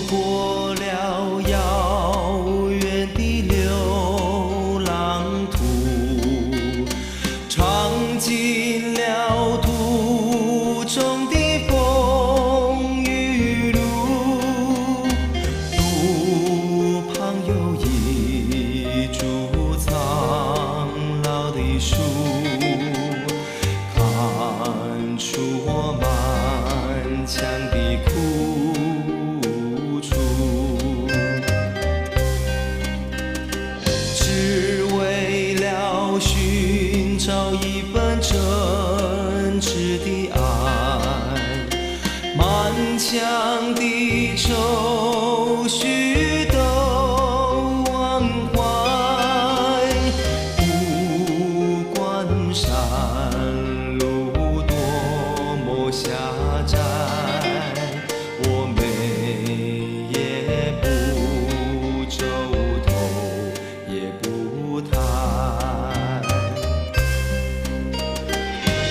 过了遥远的流浪途，尝尽了途中的风雨路。路旁有一株苍老的树，看出我满腔的苦楚，只为了寻找一份真挚的爱，满腔的愁绪都忘怀。不管山路多么狭窄，我眉也不皱头也不抬。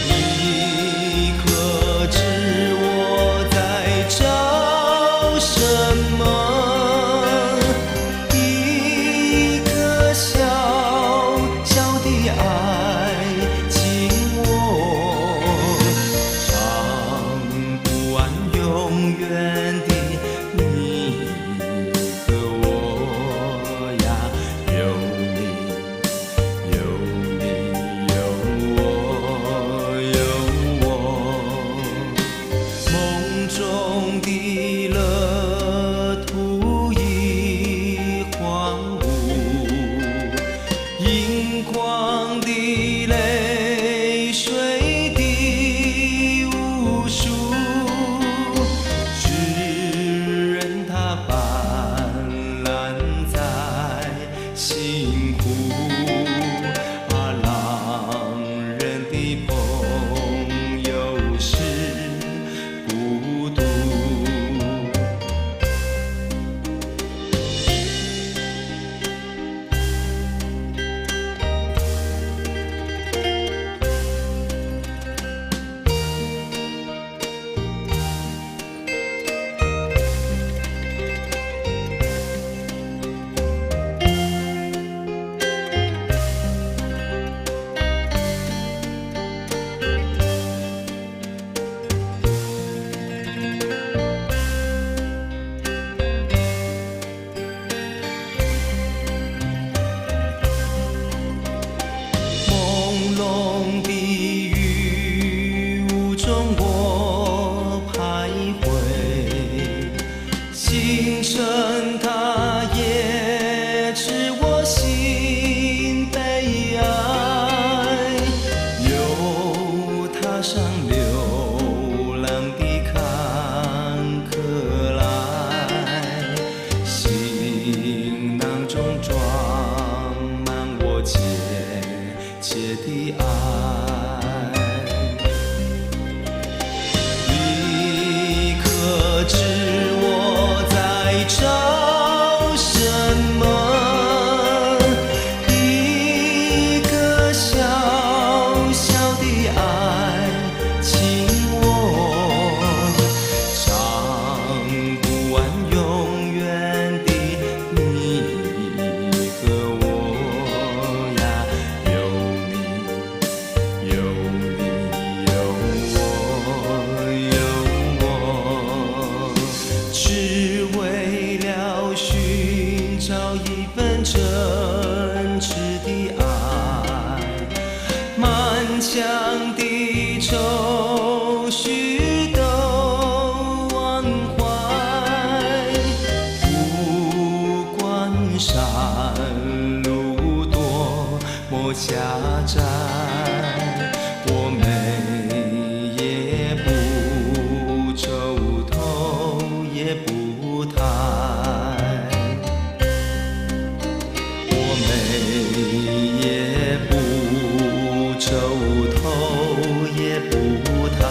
你可知我在找什么？一颗小小的爱情窝，唱不完永远的你和我呀，有你有你有我有我，梦中的乐土已荒芜，盈眶的泪水的无数，只任它泛滥在心湖。啊，浪人的朋友是孤独。朦胧的雨雾中我徘徊，星辰它也知我心悲哀，又踏上流浪的坎坷来，行囊中装满我切的爱。你可知我在找什么？一个小小的爱情窝，唱不完永远的你和我呀，有你有我有我，只为了寻找一份真挚的爱，满腔的愁绪都忘怀。不管山路多么狭窄，我眉也不皱头也不抬。我眉也不皱头也不抬。